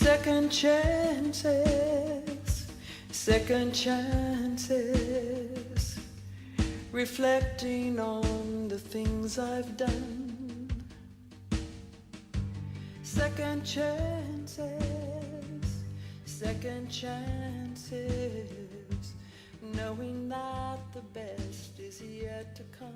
Second chances, second chances, reflecting on the things I've done. Second chances, second chances, knowing that the best is yet to come.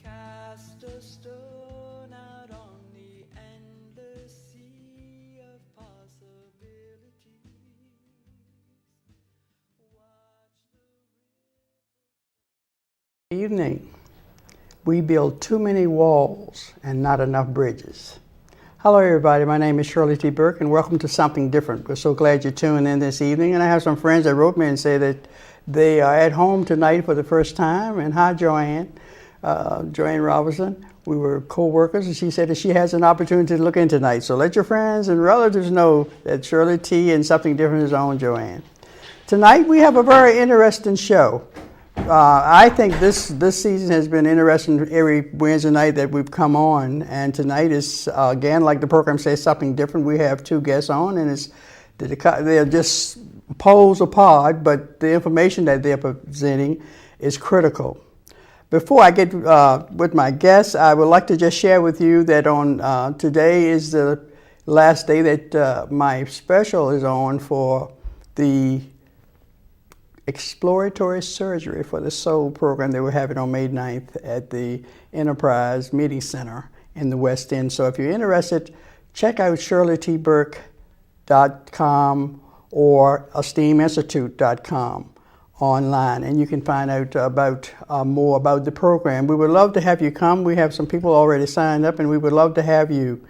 Cast a stone out on the endless sea of possibilities. Evening. We build too many walls and not enough bridges. Hello everybody, my name is Shirley T. Burke and welcome to Something Different. We're so glad you're tuning in this evening, and I have some friends that wrote me and say that they are at home tonight for the first time. And hi Joanne Robinson. We were co-workers, and she said that she has an opportunity to look in tonight. So let your friends and relatives know that Shirley T. and Something Different is on Joanne. Tonight we have a very interesting show. I think this season has been interesting every Wednesday night that we've come on, and tonight is again, like the program says, something different. We have two guests on, and they're just poles apart, but the information that they're presenting is critical. Before I get with my guests, I would like to just share with you that on today is the last day that my special is on for the exploratory surgery for the soul program that we're having on May 9th at the Enterprise Meeting Center in the West End. So if you're interested, check out shirleytburke.com or esteeminstitute.com online, and you can find out about more about the program. We would love to have you come. We have some people already signed up, and we would love to have you.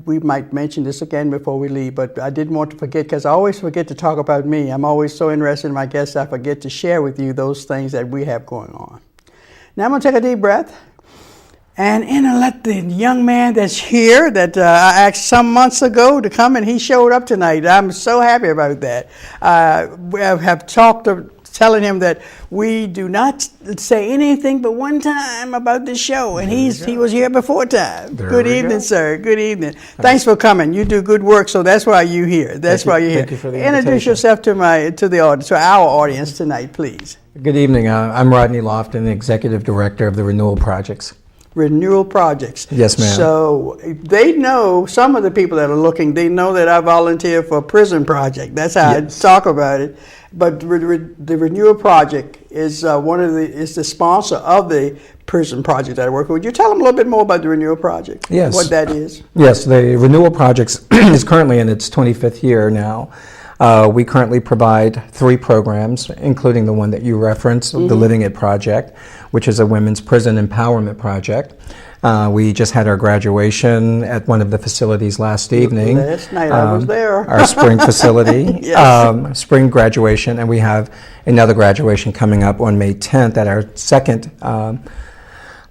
We might mention this again before we leave, but I didn't want to forget, because I always forget to talk about me. I'm always so interested in my guests, I forget to share with you those things that we have going on. Now I'm going to take a deep breath and let the young man that's here that I asked some months ago to come, and he showed up tonight. I'm so happy about that. We have talked telling him that we do not say anything but one time about the show, and he was here before time. Good evening, sir. Good evening. Thanks for coming. You do good work, so that's why you're here. That's why you're here. Thank you for the Introduce invitation. yourself to the audience, to our audience tonight, please. Good evening. I'm Rodney Lofton, the Executive Director of the Renewal Projects. Renewal Projects. Yes, ma'am. So they know, some of the people that are looking, they know that I volunteer for a prison project. That's how I talk about it. But the Renewal Project is is the sponsor of the prison project that I work with. Would you tell them a little bit more about the Renewal Project? Yes. What that is? Yes, the Renewal Projects is currently in its 25th year now. We currently provide 3 programs, including the one that you referenced, the Living It Project, which is a women's prison empowerment project. We just had our graduation at one of the facilities last evening. Last night I was there. Our spring facility, Yes. Spring graduation, and we have another graduation coming up on May 10th at our second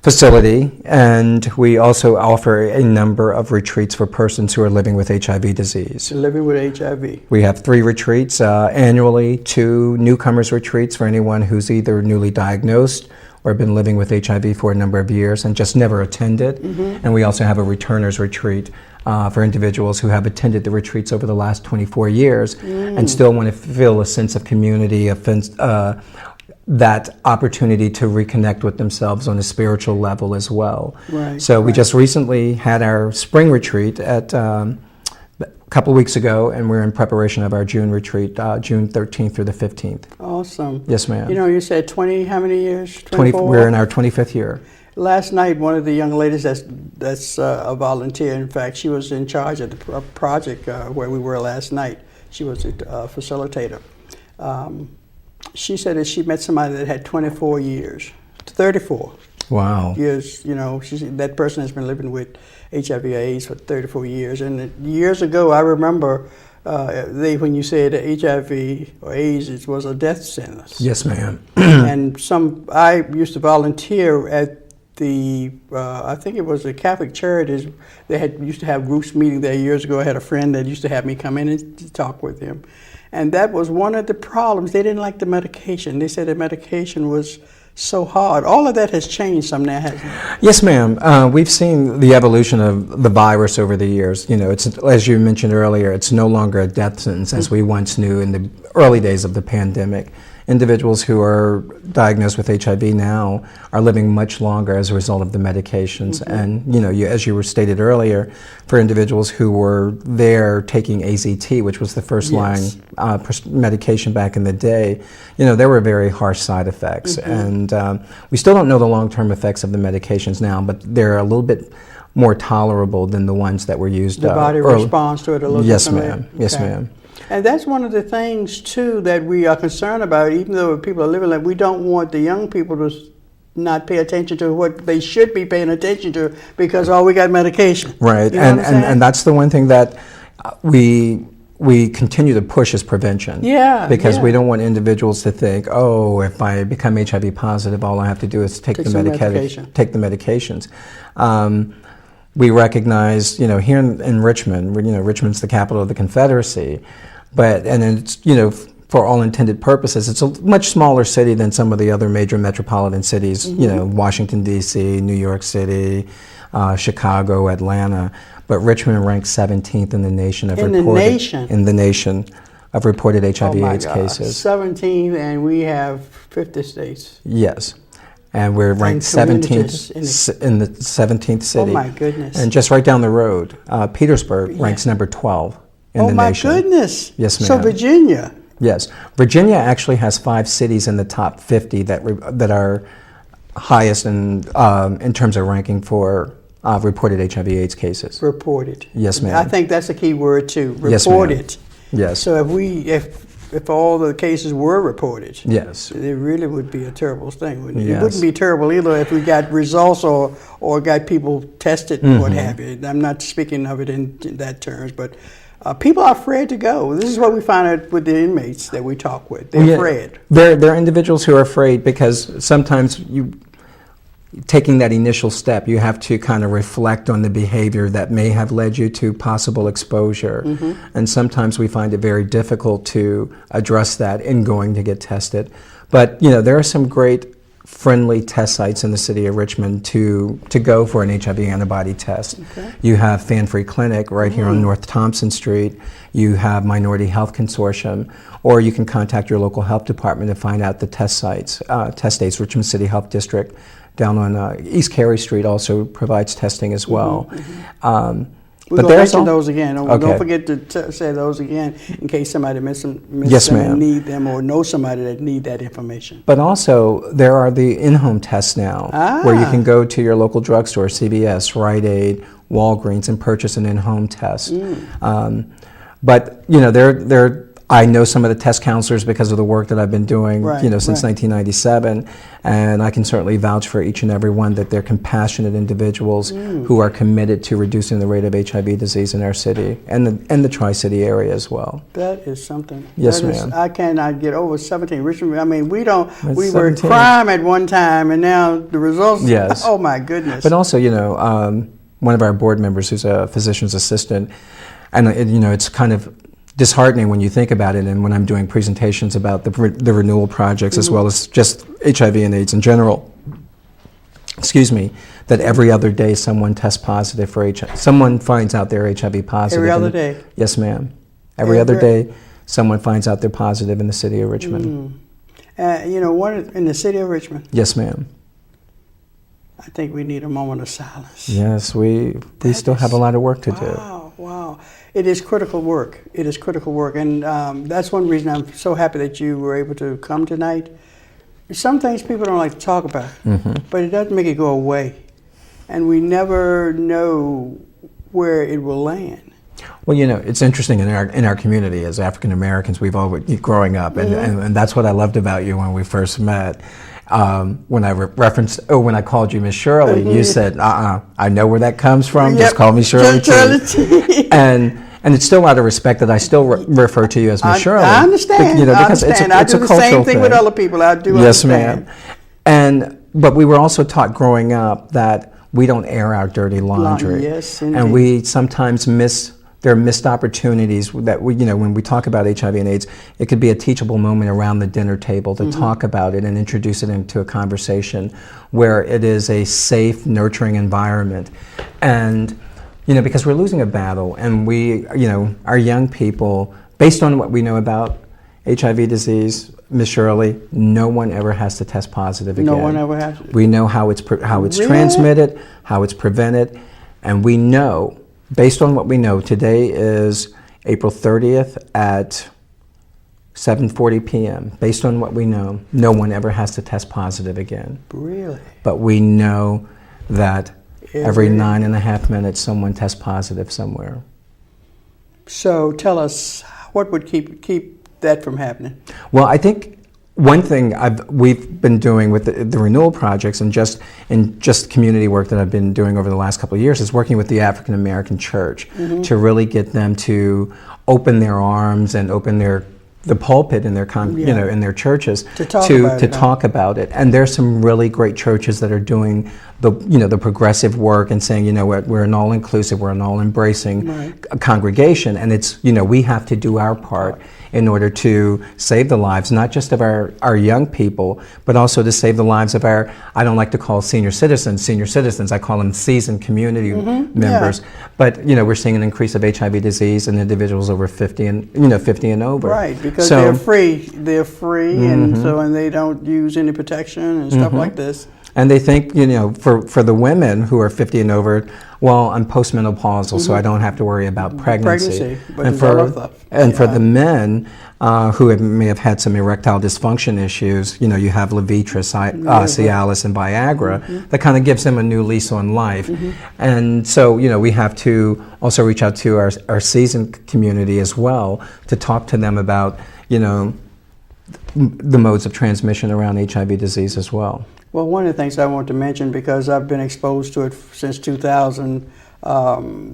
facility, and we also offer a number of retreats for persons who are living with HIV disease. Living with HIV. We have 3 retreats annually, 2 newcomers retreats for anyone who's either newly diagnosed or been living with HIV for a number of years and just never attended. And we also have a returners retreat for individuals who have attended the retreats over the last 24 years and still want to feel a sense of community, that opportunity to reconnect with themselves on a spiritual level as well. Right, so we just recently had our spring retreat at a couple of weeks ago, and we're in preparation of our June retreat, June 13th through the 15th. Awesome. Yes, ma'am. You know, you said 20, how many years? 24? We're in our 25th year. Last night, one of the young ladies that's a volunteer, in fact, she was in charge of the project where we were last night. She was a facilitator. She said that she met somebody that had 24 years, 34 Wow. years. You know, that person has been living with HIV/AIDS for 34 years. And years ago, I remember when you said HIV or AIDS, it was a death sentence. Yes, ma'am. And I used to volunteer at I think it was the Catholic Charities. They used to have groups meeting there years ago. I had a friend that used to have me come in and talk with him. And that was one of the problems. They didn't like the medication. They said the medication was so hard. All of that has changed some now, hasn't it? Yes, ma'am. We've seen the evolution of the virus over the years. It's, as you mentioned earlier, it's no longer a death sentence as we once knew in the early days of the pandemic. Individuals who are diagnosed with HIV now are living much longer as a result of the medications. And, as you were stated earlier, for individuals who were there taking AZT, which was the first line medication back in the day, there were very harsh side effects. And we still don't know the long-term effects of the medications now, but they're a little bit more tolerable than the ones that were used. The body responds to it a little bit. Yes, ma'am. Yes, ma'am. And that's one of the things, too, that we are concerned about. Even though people are living like, we don't want the young people to not pay attention to what they should be paying attention to because, we got medication. Right. And that's the one thing that we continue to push is prevention. Yeah. Because we don't want individuals to think, if I become HIV positive, all I have to do is take the medication. Take the medications. We recognize, here in Richmond, Richmond's the capital of the Confederacy, and it's, for all intended purposes, it's a much smaller city than some of the other major metropolitan cities, Washington, D.C., New York City, Chicago, Atlanta. But Richmond ranks 17th in the nation of of reported HIV/AIDS cases. 17th, and we have 50 states. Yes. And we're ranked 17th in the 17th city. Oh, my goodness. And just right down the road, Petersburg ranks number 12 in the nation. Oh, my goodness. Yes, ma'am. So Virginia. Yes. Virginia actually has 5 cities in the top 50 that are highest in terms of ranking for reported HIV/AIDS cases. Reported. Yes, ma'am. I think that's a key word, too. Reported. Yes. So if all the cases were reported, yes, it really would be a terrible thing. Wouldn't it? Yes. It wouldn't be terrible either if we got results or got people tested, what have you. I'm not speaking of it in that terms, but people are afraid to go. This is what we find out with the inmates that we talk with. They're afraid. There are individuals who are afraid because sometimes taking that initial step, you have to kind of reflect on the behavior that may have led you to possible exposure. And sometimes we find it very difficult to address that in going to get tested. But, there are some great friendly test sites in the city of Richmond to go for an HIV antibody test. Okay. You have Fan Free Clinic right here on North Thompson Street. You have Minority Health Consortium, or you can contact your local health department to find out the test sites. Test Dates, Richmond City Health District, down on East Carey Street also provides testing as well. We're going to mention those again. Don't forget to say those again in case somebody missed them and need them or know somebody that need that information. But also, there are the in-home tests now where you can go to your local drugstore, CVS, Rite Aid, Walgreens, and purchase an in-home test. But, I know some of the test counselors because of the work that I've been doing, since 1997, and I can certainly vouch for each and every one that they're compassionate individuals who are committed to reducing the rate of HIV disease in our city and the Tri-City area as well. That is something. Yes, ma'am. I cannot get over 17. Richmond, I mean, we were crime at one time, and now the results. Yes. Oh my goodness. But also, one of our board members who's a physician's assistant, and it's kind of disheartening when you think about it, and when I'm doing presentations about the Renewal projects as well as just HIV and AIDS in general, that every other day someone tests positive for HIV. Someone finds out they're HIV positive. Every other day? Yes, ma'am. Every other day someone finds out they're positive in the city of Richmond. In the city of Richmond? Yes, ma'am. I think we need a moment of silence. Yes, we still have a lot of work to do. Wow. It is critical work. And that's one reason I'm so happy that you were able to come tonight. Some things people don't like to talk about, but it doesn't make it go away. And we never know where it will land. Well, it's interesting in our community as African Americans, we've always growing up, and that's what I loved about you when we first met. When I called you Miss Shirley, you said, I know where that comes from. Just call me Shirley T. And it's still out of respect that I still refer to you as Miss Shirley. I understand. Because it's a cultural thing. Same thing with other people. I do understand. Yes, ma'am. But we were also taught growing up that we don't air our dirty laundry. Yes, indeed. And we sometimes miss there are missed opportunities that we, when we talk about HIV and AIDS, it could be a teachable moment around the dinner table to talk about it and introduce it into a conversation where it is a safe, nurturing environment. And, because we're losing a battle, and we, our young people, based on what we know about HIV disease, Ms. Shirley, no one ever has to test positive again. No one ever has to. We know how it's Really? transmitted, how it's prevented, and we know, based on what we know, today is April 30th at 7:40 p.m. Based on what we know, no one ever has to test positive again. Really? But we know that every 9.5 minutes someone tests positive somewhere. So tell us, what would keep that from happening? Well, I think one thing we've been doing with the Renewal projects and just community work that I've been doing over the last couple of years is working with the African American Church to really get them to open their arms and open the pulpit in their in their churches to talk about it. And there's some really great churches that are doing the progressive work and saying, we're an all-inclusive, we're an all-embracing congregation, and it's we have to do our part in order to save the lives, not just of our young people, but also to save the lives of our, I don't like to call senior citizens, I call them seasoned community members. But, we're seeing an increase of HIV disease in individuals over 50 and over. Right, because they're free, and they don't use any protection and stuff like this. And they think, for the women who are 50 and over, well, I'm postmenopausal, so I don't have to worry about pregnancy. But and for the men who may have had some erectile dysfunction issues, you have Levitra, Cialis, and Viagra, that kind of gives them a new lease on life. And so, we have to also reach out to our seasoned community as well to talk to them about, the modes of transmission around HIV disease as well. Well, one of the things I want to mention, because I've been exposed to it since 2000,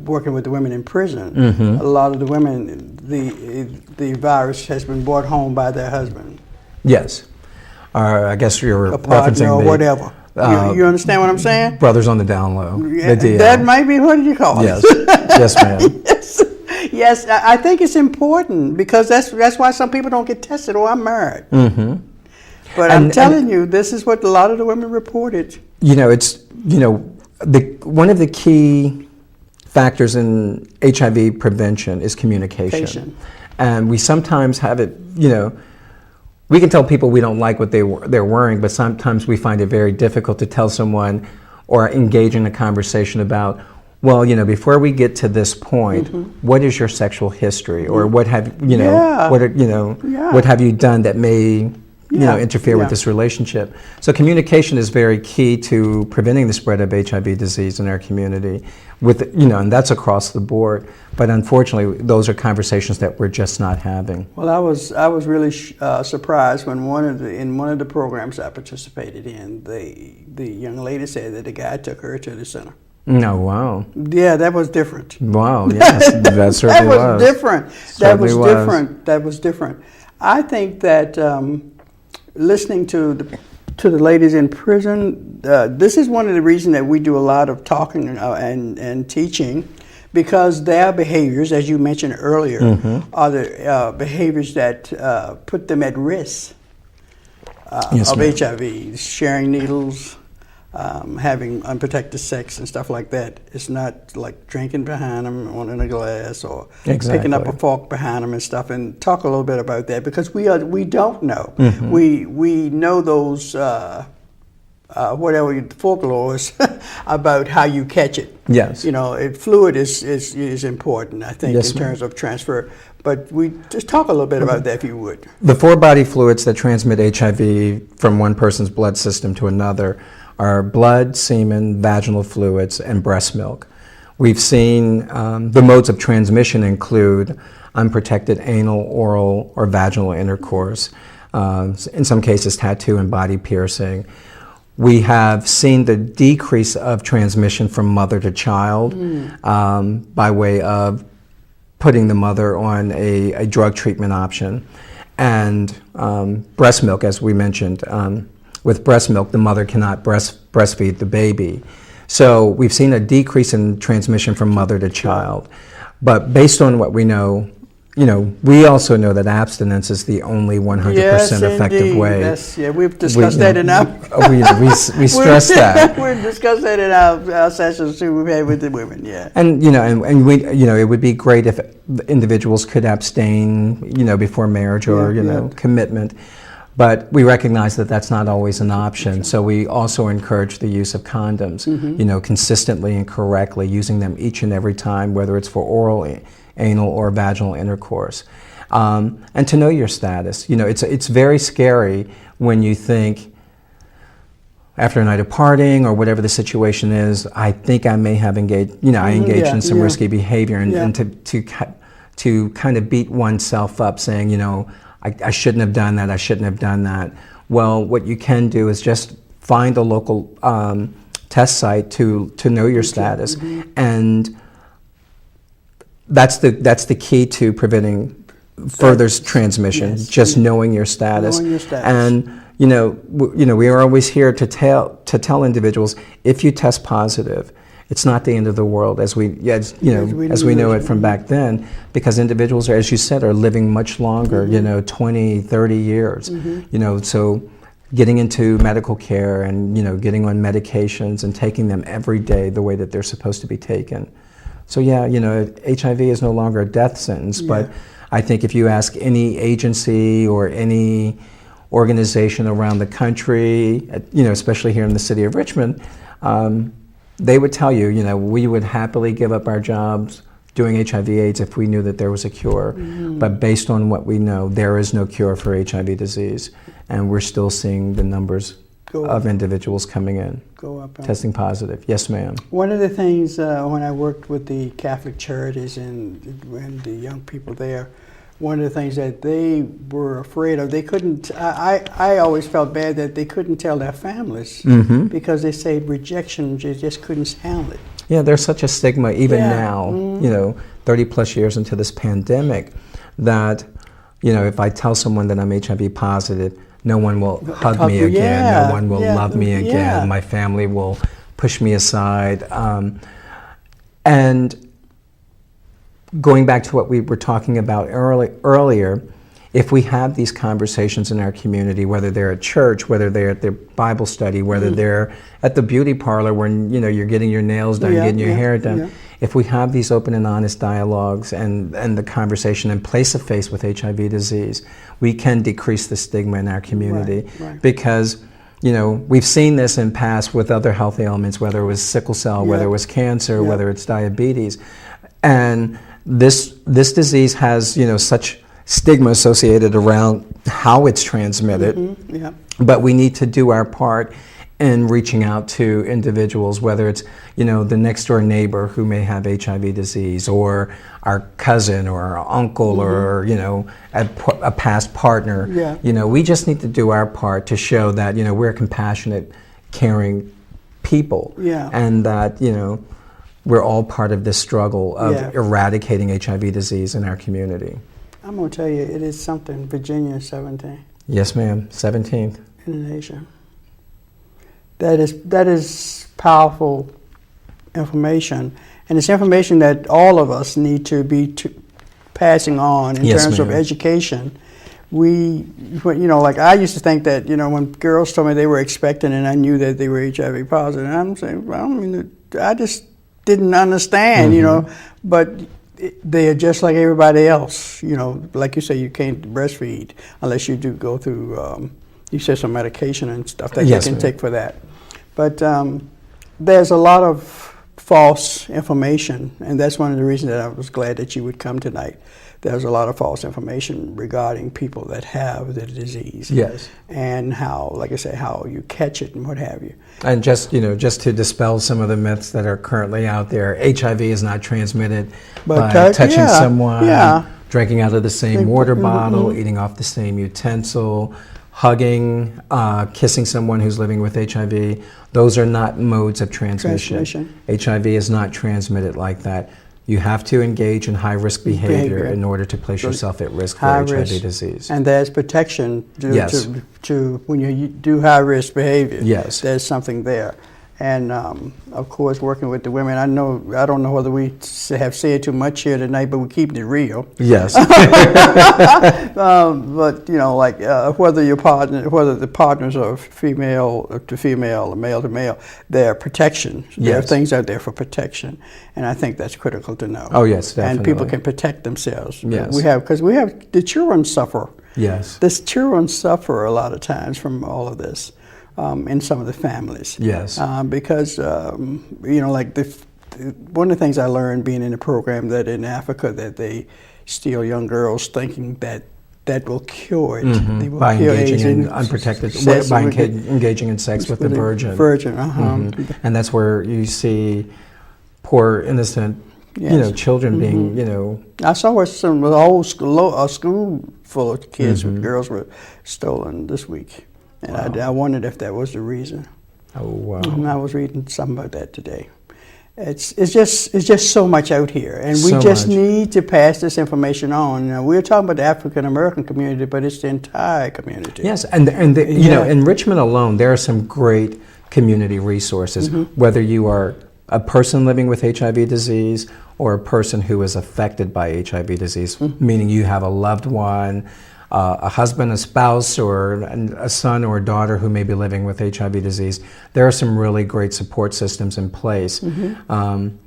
working with the women in prison, a lot of the women, the virus has been brought home by their husband. Yes. I guess you're a partner referencing or whatever. You understand what I'm saying? Brothers on the down low. Yeah, the DL. That might be, what do you call it? Yes, ma'am. Yes, I think it's important, because that's why some people don't get tested. Oh, I'm married. But I'm telling you, this is what a lot of the women reported. It's one of the key factors in HIV prevention is communication. And we sometimes have it, we can tell people we don't like what they're wearing, but sometimes we find it very difficult to tell someone or engage in a conversation about, well, before we get to this point, what is your sexual history, or what have what have you done that may interfere with this relationship? So communication is very key to preventing the spread of HIV disease in our community, and that's across the board. But unfortunately, those are conversations that we're just not having. Well, I was really surprised when in one of the programs I participated in, the young lady said that the guy took her to the center. No, wow. Yeah, that was different. Wow, yes, that certainly was. That was different. That was different. I think that listening to the ladies in prison, this is one of the reasons that we do a lot of talking and teaching, because their behaviors, as you mentioned earlier, are the behaviors that put them at risk of HIV, sharing needles, having unprotected sex and stuff like that. It's not like drinking behind them on in a glass, or picking up a fork behind them and stuff. And talk a little bit about that, because we don't know. We know those whatever folklores about how you catch it. Yes. Fluid is important, I think, in terms of transfer. But we just talk a little bit about that, if you would. The 4 body fluids that transmit HIV from one person's blood system to another are blood, semen, vaginal fluids, and breast milk. We've seen the modes of transmission include unprotected anal, oral, or vaginal intercourse, in some cases tattoo and body piercing. We have seen the decrease of transmission from mother to child by way of putting the mother on a drug treatment option. And breast milk, as we mentioned, with breast milk, the mother cannot breastfeed the baby. So we've seen a decrease in transmission from mother to child. But based on what we know, we also know that abstinence is the only 100% effective indeed. way. Yes, we've discussed that in our... we stress that. We've discussed that in our sessions too we've had with the women, yeah. And, and we, it would be great if individuals could abstain, before marriage or, commitment. But we recognize that that's not always an option. So we also encourage the use of condoms, consistently and correctly, using them each and every time, whether it's for oral, anal, or vaginal intercourse. And to know your status. It's very scary when you think, after a night of partying or whatever the situation is, I think I may have engaged, I engaged in some risky behavior, and to kind of beat oneself up saying, I shouldn't have done that, I shouldn't have done that. Well, what you can do is just find a local test site to know your status, and that's the key to preventing further transmission. Just knowing your status. And we are always here to tell individuals, if you test positive, it's not the end of the world as we know it from back then, because individuals are, as you said, are living much longer, 20, 30 years, so getting into medical care and, getting on medications and taking them every day the way that they're supposed to be taken. So HIV is no longer a death sentence, but I think if you ask any agency or any organization around the country, especially here in the city of Richmond, they would tell you, we would happily give up our jobs doing HIV/AIDS if we knew that there was a cure. But based on what we know, there is no cure for HIV disease, and we're still seeing the numbers of individuals coming in, testing positive. Yes, ma'am. One of the things when I worked with the Catholic charities and the young people there, one of the things that they were afraid of, they couldn't, I always felt bad that they couldn't tell their families because they said rejection, they just couldn't handle it. Yeah, there's such a stigma even now, 30 plus years into this pandemic, that, if I tell someone that I'm HIV positive, no one will hug me again, no one will love me again, my family will push me aside. And going back to what we were talking about earlier, if we have these conversations in our community, whether they're at church, whether they're at their Bible study, whether they're at the beauty parlor when you're getting your nails done, getting your hair done, if we have these open and honest dialogues and the conversation and place a face with HIV disease, we can decrease the stigma in our community. Because we've seen this in past with other health ailments, whether it was sickle cell, whether it was cancer, whether it's diabetes, and this disease has such stigma associated around how it's transmitted. But we need to do our part in reaching out to individuals, whether it's the next door neighbor who may have HIV disease, or our cousin or our uncle, or a past partner. We just need to do our part to show that we're compassionate, caring people, and that we're all part of this struggle of eradicating HIV disease in our community. I'm going to tell you, it is something. Virginia 17th. Yes, ma'am. 17th. In the nation. That is powerful information. And it's information that all of us need to be passing on in terms of education. Like I used to think that, when girls told me they were expecting and I knew that they were HIV positive, and I'm saying, I just didn't understand, but they are just like everybody else. Like you say, you can't breastfeed unless you do go through, you said some medication and stuff that you can take for that. But there's a lot of false information, and that's one of the reasons that I was glad that you would come tonight. There's a lot of false information regarding people that have the disease. And how, like I say, how you catch it and what have you. And just to dispel some of the myths that are currently out there, HIV is not transmitted by touching someone, drinking out of the same water bottle, eating off the same utensil, hugging, kissing someone who's living with HIV. Those are not modes of transmission. HIV is not transmitted like that. You have to engage in high-risk behavior in order to place yourself at risk for HIV disease. And there's protection to when you do high-risk behavior. There's something there. And of course, working with the women, I don't know whether we have said too much here tonight, but we're keeping it real. Yes. But like whether the partners are female to female or male to male, their protection. There are Yes. things out there for protection, and I think that's critical to know. Oh, yes, definitely. And people can protect themselves. Yes. Because we have the children suffer. Yes. The children suffer a lot of times from all of this. In some of the families. Yes. Because, like one of the things I learned being in the program that in Africa that they steal young girls thinking that will cure it. Mm-hmm. They will By cure engaging AIDS in unprotected, engaging in sex with the virgin. Mm-hmm. And that's where you see poor, innocent, children being, I saw where a school full of kids with girls were stolen this week. And I wondered if that was the reason. Oh, wow. And I was reading something about that today. It's just so much out here, and we just need to pass this information on. Now, we're talking about the African American community, but it's the entire community. Yes, and in Richmond alone, there are some great community resources. Whether you are a person living with HIV disease or a person who is affected by HIV disease, meaning you have a loved one, a husband, a spouse, or a son or a daughter who may be living with HIV disease, there are some really great support systems in place.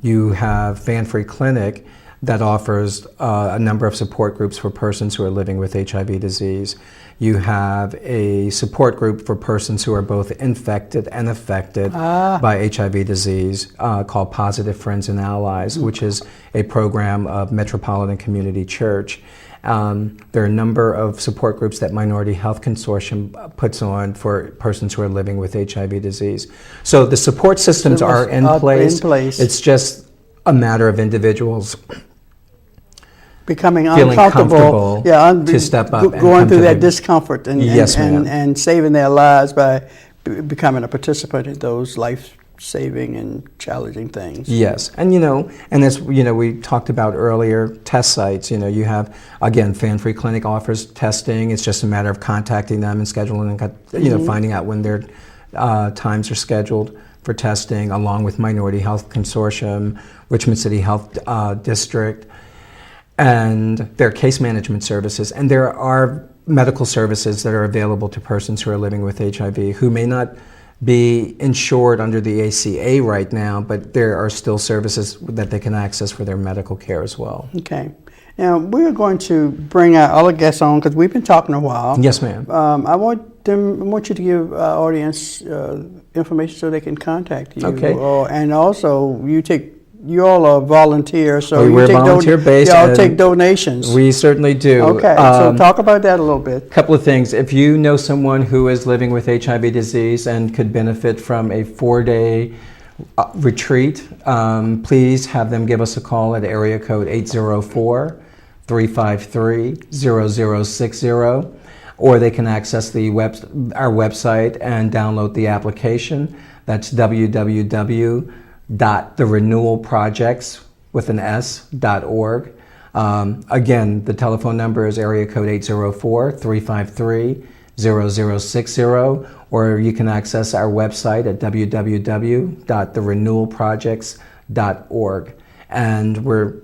You have Fan Free Clinic that offers a number of support groups for persons who are living with HIV disease. You have a support group for persons who are both infected and affected by HIV disease called Positive Friends and Allies, which is a program of Metropolitan Community Church. There are a number of support groups that Minority Health Consortium puts on for persons who are living with HIV disease. So the support systems are in place. It's just a matter of individuals becoming feeling uncomfortable, to step up, going through that discomfort, and saving their lives by becoming a participant in those life-saving and challenging things. Yes, and as we talked about earlier, test sites. You have, again, Fan Free Clinic offers testing. It's just a matter of contacting them and scheduling, and finding out when their times are scheduled for testing, along with Minority Health Consortium, Richmond City Health District, and their case management services. And there are medical services that are available to persons who are living with HIV who may not be insured under the ACA right now, but there are still services that they can access for their medical care as well. Okay. Now, we're going to bring our other guests on because we've been talking a while. Yes, ma'am. I want you to give our audience information so they can contact you. Okay. And also, you all are volunteers, so we're volunteer-based. Y'all take donations. We certainly do. Okay, so talk about that a little bit. A couple of things. If you know someone who is living with HIV disease and could benefit from a 4-day retreat, please have them give us a call at area code 804-353-0060, or they can access our website and download the application. That's www.therenewalprojects.org. Again, the telephone number is area code 804-353-0060, or you can access our website at www.therenewalprojects.org. And we're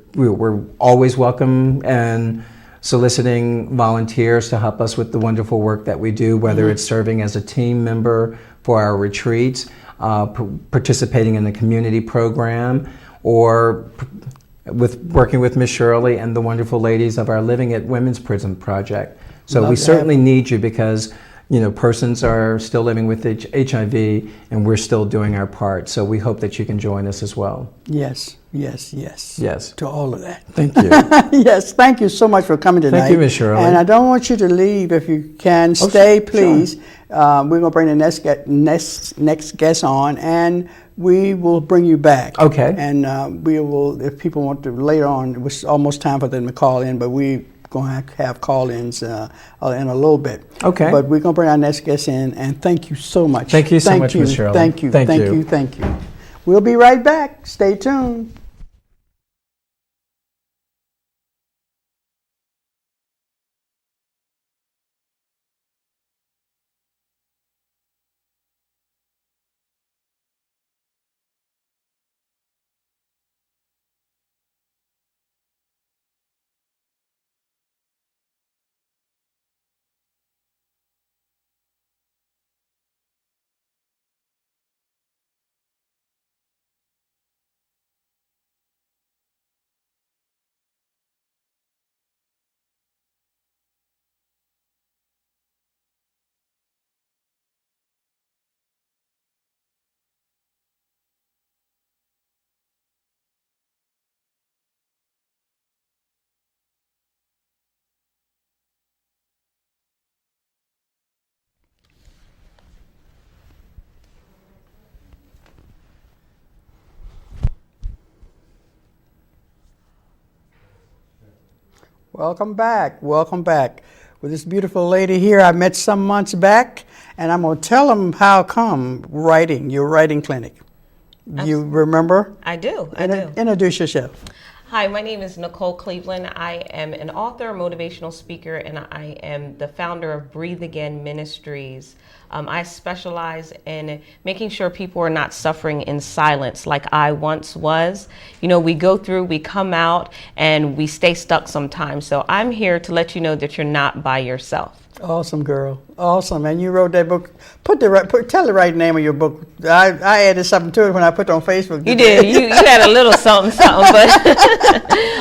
always welcome and soliciting volunteers to help us with the wonderful work that we do, whether it's serving as a team member for our retreats, participating in the community program, or with working with Miss Shirley and the wonderful ladies of our Living at Women's Prison Project. So we certainly need you because persons are still living with HIV and we're still doing our part. So we hope that you can join us as well. Yes. To all of that. Thank you. Yes, thank you so much for coming tonight. Thank you, Ms. Shirley. And I don't want you to leave. If you can, stay, please. Sure. We're going to bring the next guest on, and we will bring you back. Okay. And we will, if people want to later on, it was almost time for them to call in, but we're going to have call-ins in a little bit. Okay. But we're going to bring our next guest in, and thank you so much. Thank you so much, Ms. Shirley. Thank you. We'll be right back. Stay tuned. Welcome back. Welcome back. With this beautiful lady here I met some months back, and I'm going to tell them how come your writing clinic. You remember? I do. Introduce yourself. Hi, my name is Nicole Cleveland. I am an author, motivational speaker, and I am the founder of Breathe Again Ministries. I specialize in making sure people are not suffering in silence like I once was. You know, we go through, we come out, and we stay stuck sometimes. So I'm here to let you know that you're not by yourself. Awesome, girl. Awesome. And you wrote that book. Tell the right name of your book. I added something to it when I put it on Facebook. You did. You had a little something, but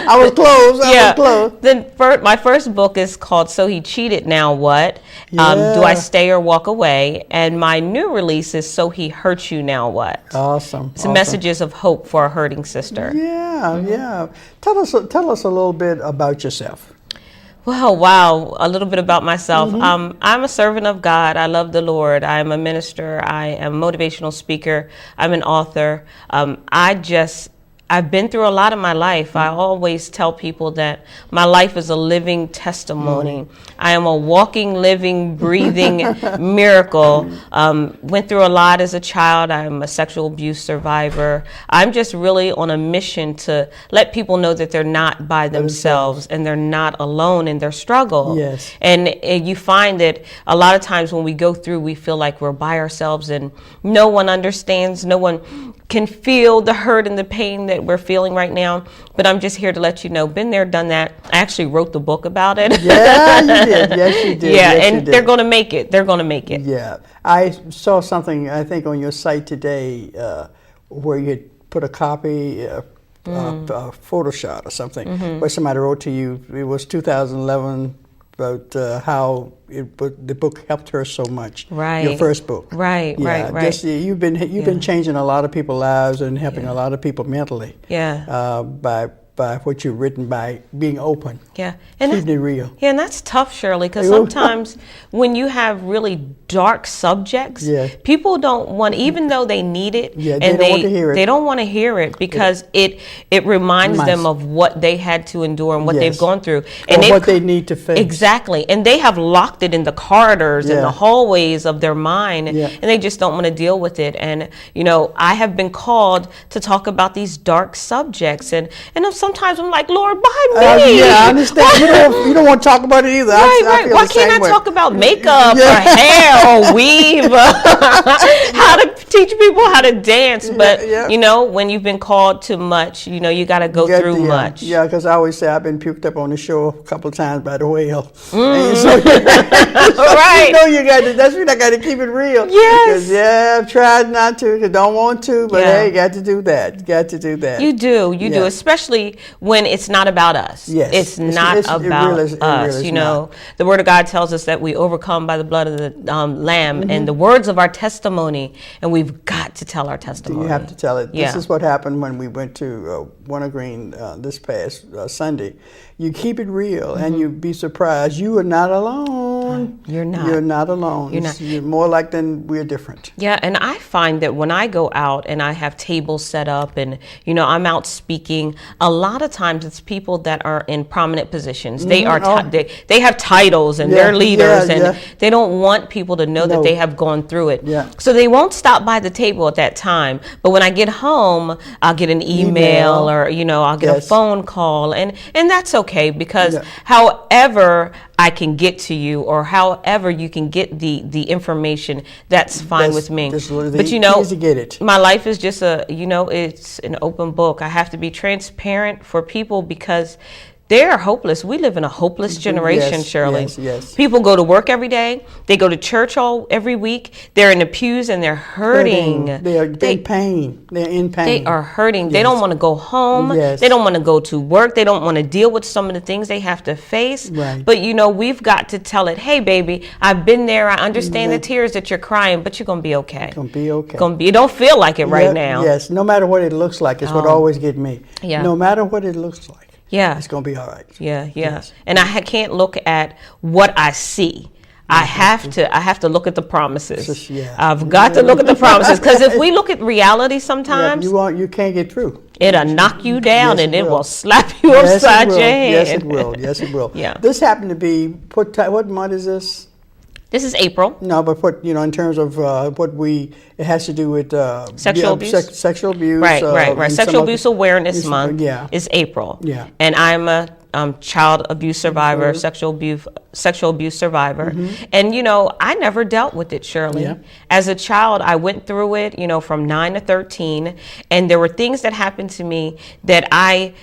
I was close. I was close. Then my first book is called So He Cheated, Now What? Yeah. Do I Stay or Walk Away? And my new release is So He Hurt You, Now What? Awesome. It's messages of hope for a hurting sister. Yeah. Tell us a little bit about yourself. Well, wow, a little bit about myself. I'm a servant of God. I love the Lord. I'm a minister. I am a motivational speaker. I'm an author. I've been through a lot in my life. I always tell people that my life is a living testimony. I am a walking, living, breathing miracle. Went through a lot as a child. I'm a sexual abuse survivor. I'm just really on a mission to let people know that they're not by themselves and they're not alone in their struggle. Yes. And you find that a lot of times when we go through, we feel like we're by ourselves and no one understands, no one can feel the hurt and the pain that we're feeling right now. But I'm just here to let you know, been there, done that. I actually wrote the book about it. Yeah, you did. Yes, you did. Yeah, yes, and they're going to make it. They're going to make it. Yeah. I saw something, I think, on your site today where you had put a copy, a photo shot or something, where somebody wrote to you, it was 2011, about how the book helped her so much. Right. Your first book. Right. You've been changing a lot of people's lives and helping a lot of people mentally. Yeah. By what you've written, by being open. Yeah. Keeping it real. Yeah, and that's tough, Shirley, because sometimes when you have really dark subjects, people don't want, even though they need it, and they don't want to hear it. They don't want to hear it because it reminds them of what they had to endure and what they've gone through. And what they need to face. Exactly. And they have locked it in the corridors and the hallways of their mind, and they just don't want to deal with it. And, you know, I have been called to talk about these dark subjects, and sometimes I'm like, Lord, why me? I understand. You don't want to talk about it either. Right. Why can't I talk about makeup or hair or weave? How to teach people how to dance. But, you know, when you've been called to much, you know, you got to go through much. Yeah, because I always say I've been puked up on the shore a couple of times by the whale. And so, right. You know, that's when I got to keep it real. Yes. Because, I've tried not to, because I don't want to, but hey, you got to do that. Got to do that. You do, especially when it's not about us. Yes. It's not about us. You know, the Word of God tells us that we overcome by the blood of the Lamb and the words of our testimony, and we've got to tell our testimony. You have to tell it. Yeah. This is what happened when we went to Warner Green this past Sunday. You keep it real, and you'd be surprised. You are not alone. You're not. You're not alone. You're more like than we're different. Yeah, and I find that when I go out and I have tables set up and, you know, I'm out speaking, a lot of times it's people that are in prominent positions. They are they have titles and they're leaders and they don't want people to know that they have gone through it. Yeah. So they won't stop by the table at that time. But when I get home, I'll get an email or, you know, I'll get a phone call, and that's okay, because however I can get to you or however you can get the information, that's fine with me. But you know, my life is just it's an open book. I have to be transparent for people because they are hopeless. We live in a hopeless generation, Shirley. Yes. People go to work every day. They go to church every week. They're in the pews and they're hurting. They're in pain. They're in pain. They are hurting. They don't want to go home. Yes. They don't want to go to work. They don't want to deal with some of the things they have to face. Right. But, you know, we've got to tell it, hey, baby, I've been there. I understand the tears that you're crying, but you're going to be okay. Going to be okay. You don't feel like it right now. Yes. No matter what it looks like. It's what always get me. Yeah. No matter what it looks like. Yeah. It's going to be all right. Yeah. Yes. And I can't look at what I see. I have to look at the promises. Yeah. I've got to look at the promises, because if we look at reality sometimes, you can't get through. It'll knock you down, Yes, and it it will. will slap you upside your head. Yes, it will. Yes, it will. Yeah. This happened to be what month is this? This is April. No, but in terms of it has to do with Sexual abuse? Sexual abuse. Right. and Sexual some Abuse of- Awareness Month Yeah. is April. Yeah. And I'm a child abuse survivor, sexual abuse survivor. And, I never dealt with it, Shirley. Yeah. As a child, I went through it, from 9 to 13. And there were things that happened to me that I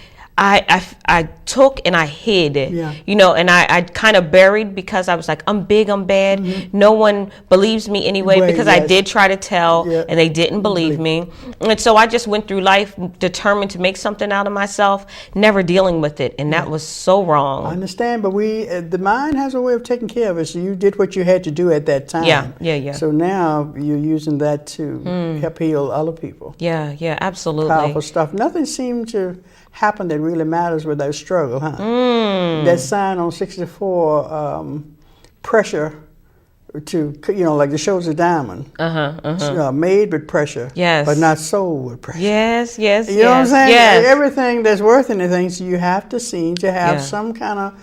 took and I hid, Yeah. and I kind of buried, because I was like, I'm big, I'm bad. No one believes me anyway, Right, because I yes. did try to tell, Yeah. and they didn't believe me. And so I just went through life determined to make something out of myself, never dealing with it. And that was so I wrong. understand, but the mind has a way of taking care of it. So you did what you had to do at that time. Yeah. So now you're using that to help heal other people. Yeah, absolutely. Powerful stuff. Nothing seems to happen that really matters without struggle, huh? That sign on 64, pressure to, like the show's a diamond. Made with pressure. Yes. But not sold with pressure. Yes. You know what I'm saying? Yes. Everything that's worth anything, so you have to seem to have Yeah. some kind of,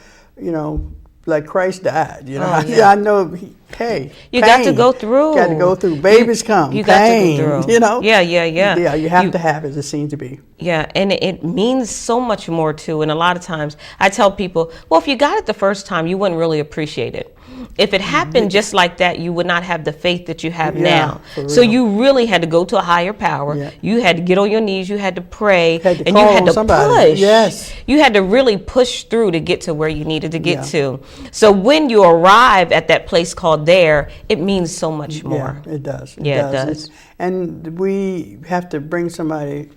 like Christ died. Oh, yeah. I know. Hey, You pain. got to go through. Got to go through. Babies come. You pain, got to go through. Yeah, Yeah. you have to have it. It seems to be. Yeah, and it means so much more too. And a lot of times I tell people, well, if you got it the first time, you wouldn't really appreciate it. If it happened just like that, you would not have the faith that you have now. for So real. you really had to go to a higher power. Yeah. You had to get on your knees. You had to pray. Had to and call you had on to somebody. push. Yes. You had to really push through to get to where you needed to get Yeah. to. So when you arrive at that place called there, it means so much more. Yeah, it does. Yeah, it does. And we have to bring somebody,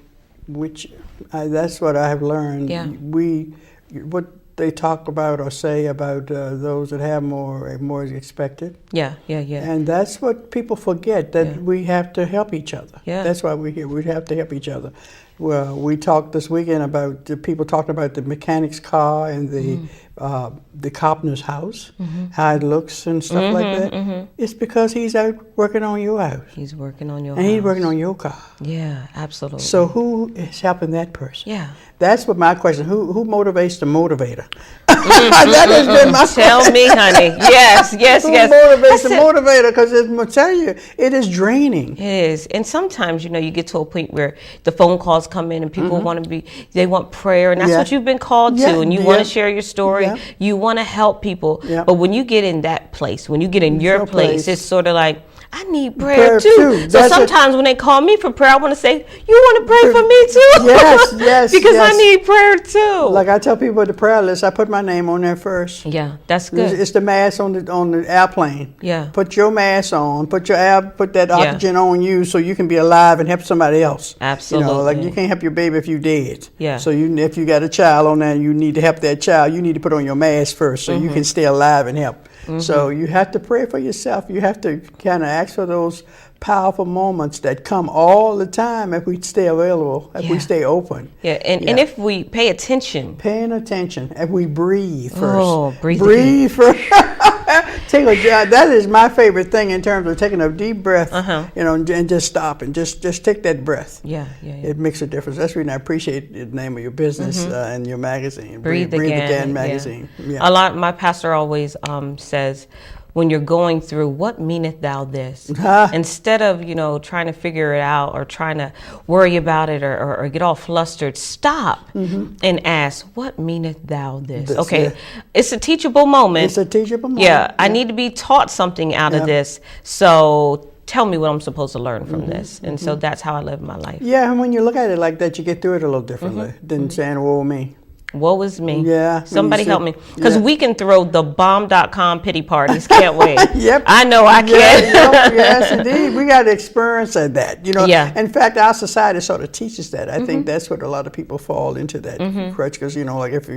that's what I have learned. Yeah. What they talk about or say about those that have more is expected. Yeah. And that's what people forget, that Yeah. we have to help each other. Yeah. That's why we're here. We have to help each other. Well, we talked this weekend about the people talking about the mechanic's car and the carpenter's house, how it looks and stuff like that. It's because he's out working on your house. He's working on your And he's house. working on your car. Yeah, absolutely. So who is helping that person? Yeah. That's what my question. Who motivates the motivator? That has been my Tell question. me, honey. Yes. Who motivates the motivator? Because I'm gonna tell you, it is draining. It is. And sometimes, you get to a point where the phone calls come in and people they want prayer, and that's Yeah. what you've been called Yeah, to, and you want yeah. to share your story. Yeah. You want to help people. Yeah. But when you get in that place, when you get in your Your place, place. it's sort of like, I need prayer Prayer too. too. So That's sometimes when they call me for prayer, I want to say, you want to pray for me too? Yes, because yes. I need prayer too. Like I tell people at the prayer list, I put my name on there first. Yeah, that's good. It's the mask on the airplane. Yeah. Put your mask on. Put that oxygen on you so you can be alive and help somebody else. Absolutely. Like you can't help your baby if you dead. Yeah. So if you got a child on there, you need to help that child. You need to put on your mask first so you can stay alive and help. So you have to pray for yourself. You have to kind of ask for those powerful moments that come all the time if we stay available, if we Yeah. stay open. Yeah, and if we pay attention. Paying attention, if we breathe first. Oh, breathe first. That is my favorite thing in terms of taking a deep breath, and just stop and just take that breath. Yeah. It makes a difference. That's the reason I appreciate the name of your business and your magazine. Breathe Again magazine. Yeah. A lot. My pastor always says, when you're going through, what meaneth thou this? Instead of trying to figure it out or trying to worry about it or get all flustered, stop and ask, what meaneth thou this? Okay, it's a teachable moment. It's a teachable moment. Yeah, I need to be taught something out of this. So tell me what I'm supposed to learn from this. And so that's how I live my life. Yeah, and when you look at it like that, you get through it a little differently than saying, "Woe me." Woe is me. Yeah. Somebody help me. Because Yeah. we can throw the bomb.com pity parties, can't we? Yep. I know I can. Yes, indeed. We got to experience that. Yeah. In fact, our society sort of teaches that. I think that's what a lot of people fall into that crutch. Because like if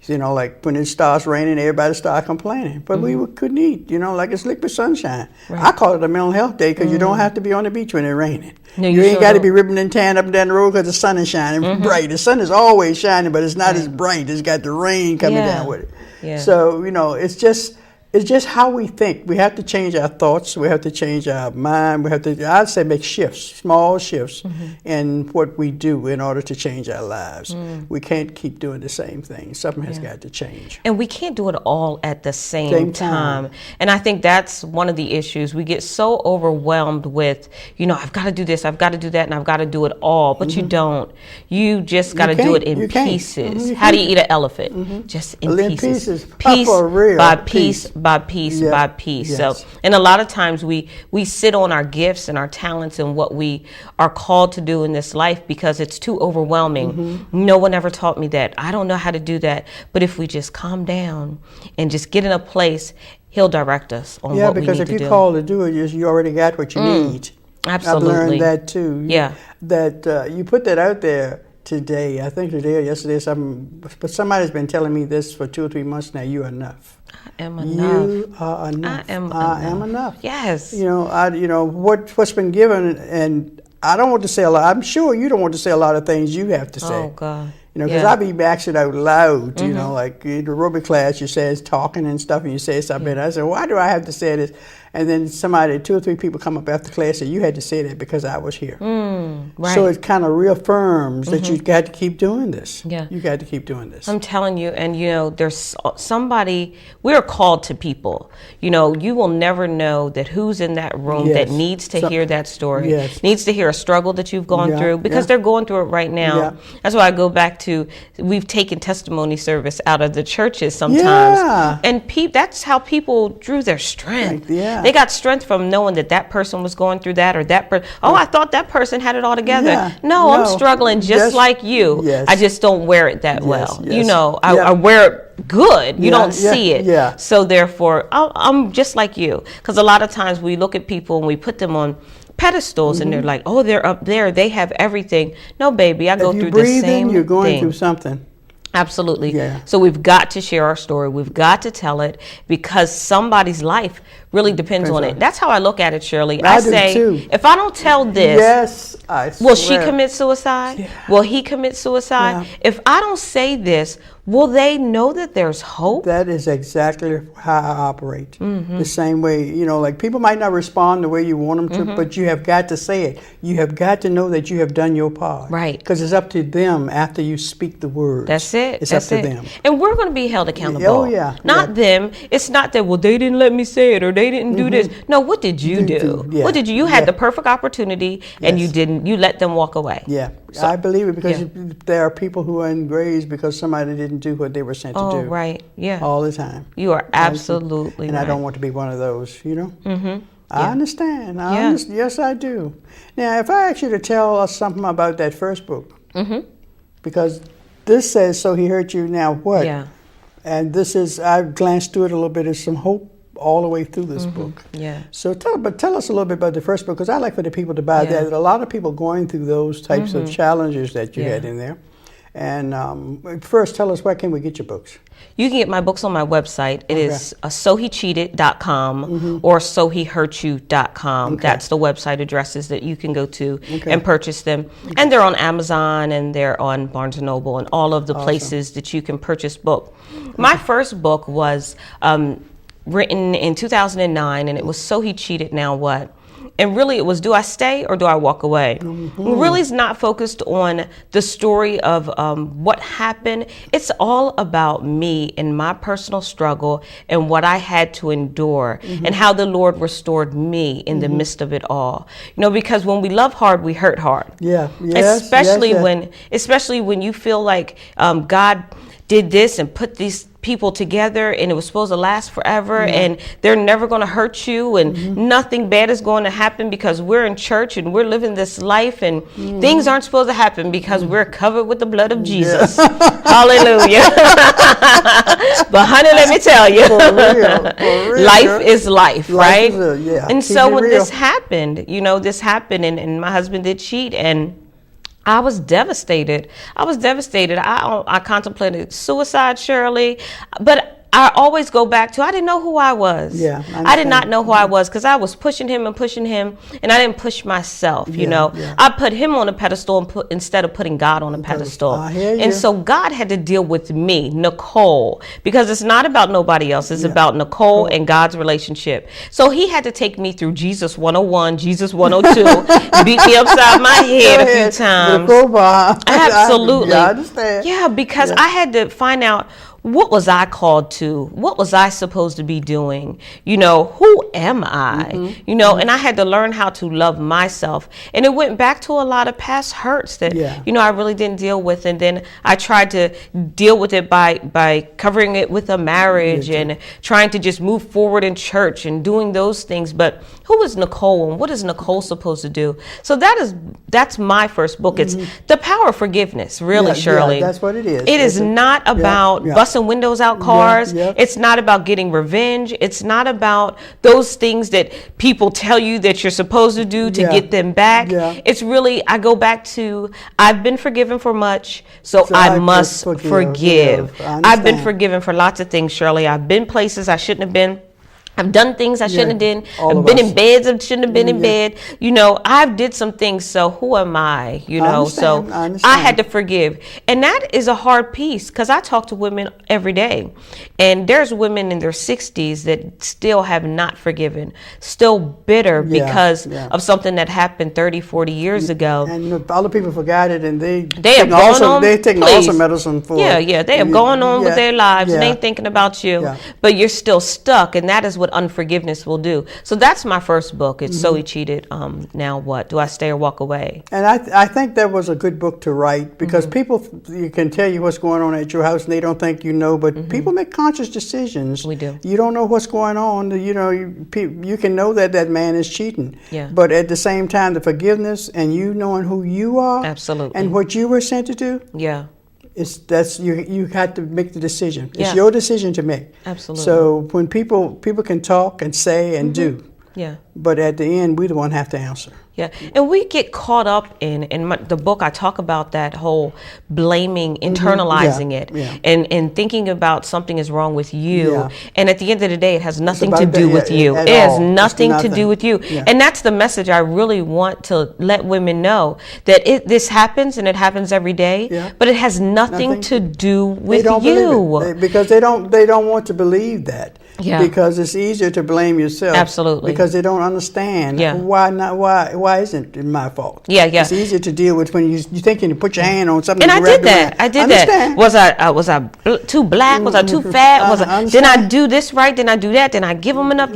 like when it starts raining, everybody start complaining. But we couldn't eat. Like it's liquid sunshine. Right. I call it a mental health day because you don't have to be on the beach when it's raining. No, you you ain't sure got to don't. be ripping and tearing up and down the road because the sun is shining bright. The sun is always shining, but it's not as bright. It's got the rain coming Yeah. down with it. Yeah. So it's just it's just how we think. We have to change our thoughts. We have to change our mind. We have to, I'd say, make shifts, small shifts in what we do in order to change our lives. We can't keep doing the same thing. Something has got to change. And we can't do it all at the same time. And I think that's one of the issues. We get so overwhelmed with, I've got to do this, I've got to do that, and I've got to do it all. But you don't. You just got to do it in pieces. How do you eat an elephant? Just in pieces. Piece by piece by piece by piece. So, and a lot of times we sit on our gifts and our talents and what we are called to do in this life because it's too overwhelming. No one ever taught me that. I don't know how to do that. But if we just calm down and just get in a place, He'll direct us on what we need to do. Yeah, because if you're called to do it, you already got what you need. Absolutely. I've learned that too. Yeah. That you put that out there today, I think today or yesterday, but somebody's been telling me this for 2 or 3 months now. You are enough. I am enough. You are enough. I am enough. Yes. What's been given, and I don't want to say a lot. I'm sure you don't want to say a lot of things you have to say. Oh God. Because I be asking out loud. Like in the aerobic class, you say it's talking and stuff, and you say something. I said, why do I have to say this? And then 2 or 3 people come up after class and say, you had to say that because I was here. Right. So it kind of reaffirms that you got to keep doing this. Yeah. You got to keep doing this. I'm telling you, and there's somebody, we're called to people. You will never know that who's in that room that needs to hear that story, needs to hear a struggle that you've gone through, because they're going through it right now. Yeah. That's why I go back to, we've taken testimony service out of the churches sometimes. And that's how people drew their strength. They got strength from knowing that person was going through that, or that person. Oh, I thought that person had it all together. No, I'm struggling just like you. I just don't wear it that well. I wear it good. You don't see it. So therefore, I'm just like you. Because a lot of times we look at people and we put them on pedestals and they're like, oh, they're up there. They have everything. No, baby, I go through the same thing. You're going through something. Absolutely. So we've got to share our story. We've got to tell it because somebody's life really depends on it. That's how I look at it, Shirley. I say, if I don't tell this, will she commit suicide? Will he commit suicide? If I don't say this, will they know that there's hope? That is exactly how I operate. The same way, like people might not respond the way you want them to, but you have got to say it. You have got to know that you have done your part. Right. Because it's up to them after you speak the words. That's it. It's up to them. And we're going to be held accountable. Oh, yeah. Not them. It's not that, well, they didn't let me say it or they didn't do this. No, what did you do? What did you? You had the perfect opportunity and you didn't. You let them walk away. Yeah. So, I believe it because there are people who are in graves because somebody didn't do what they were sent to do. Oh, right. Yeah. All the time. You are absolutely and right. I don't want to be one of those, I understand. Yes, I do. Now, if I ask you to tell us something about that first book, because this says, so he hurt you, now what? Yeah. And this is, I've glanced through it a little bit, there's some hope all the way through this book. Yeah. So tell us a little bit about the first book, because I like for the people to buy that. There are a lot of people going through those types of challenges that you had in there. And first, tell us, where can we get your books? You can get my books on my website. It is sohecheated.com or sohehurtyou.com. That's the website addresses that you can go to and purchase them. And they're on Amazon and they're on Barnes & Noble and all of the places that you can purchase books. My first book was written in 2009, and it was So He Cheated, Now What? And really it was, do I stay or do I walk away? Really it's not focused on the story of what happened. It's all about me and my personal struggle and what I had to endure and how the Lord restored me in the midst of it all. Because when we love hard, we hurt hard. Especially when you feel like God did this and put these people together and it was supposed to last forever and they're never going to hurt you and nothing bad is going to happen because we're in church and we're living this life and things aren't supposed to happen because we're covered with the blood of Jesus. Hallelujah. But honey, let me tell you, for real, life is life, right? And so when this happened, and my husband did cheat, and I was devastated. I contemplated suicide, Shirley, but I always go back to, I didn't know who I was. Yeah, I did not know who I was because I was pushing him, and I didn't push myself, you know. Yeah. I put him on a pedestal instead of putting God on a pedestal. I hear you. And so God had to deal with me, Nicole, because it's not about nobody else. It's about Nicole and God's relationship. So he had to take me through Jesus 101, Jesus 102, beat me upside my head a few times. Absolutely. I understand. Yeah, because I had to find out, what was I called to? What was I supposed to be doing? You know, who am I? You know, and I had to learn how to love myself. And it went back to a lot of past hurts that, you know, I really didn't deal with. And then I tried to deal with it by covering it with a marriage and trying to just move forward in church and doing those things. But who is Nicole, and what is Nicole supposed to do? So that's my first book. It's The Power of Forgiveness, really, Shirley. Yeah, that's what it is. It is not about busting windows out cars. It's not about getting revenge. It's not about those things that people tell you that you're supposed to do to get them back. It's really, I go back to, I've been forgiven for much, so I must forgive. I've been forgiven for lots of things, Shirley. I've been places I shouldn't have been. I've done things I shouldn't have done. I've been in beds I shouldn't have been in bed. You know, I've did some things, so who am I? You know, I had to forgive. And that is a hard piece, because I talk to women every day. And there's women in their 60s that still have not forgiven, still bitter because of something that happened 30, 40 years ago. And you know, other people forgot it, and they have gone on. They're taking also medicine for it. They have gone on with their lives and they ain't thinking about you. But you're still stuck, and that is what unforgiveness will do. So that's my first book. It's So He Cheated. Now what? Do I stay or walk away? And I think that was a good book to write, because people, you can tell you what's going on at your house and they don't think you know, but people make conscious decisions. We do. You don't know what's going on. You know, you can know that that man is cheating. But at the same time, the forgiveness and you knowing who you are. Absolutely. And what you were sent to do. You had to make the decision. It's your decision to make. Absolutely. So when people can talk and say and do. But at the end, we the one have to answer. And we get caught up in the book. I talk about that whole blaming, internalizing it, and thinking about something is wrong with you. And at the end of the day, it has nothing to do with you. It has nothing to do with you. And that's the message I really want to let women know, that this happens, and it happens every day, but it has nothing to do with you. Because they don't want to believe that. Because it's easier to blame yourself. Absolutely. Because they don't understand why isn't it my fault? It's easier to deal with when you think you put your hand on something. And I did that. Was I too black? Was I too fat? Didn't I do this right? Didn't I do that? Didn't I give them enough?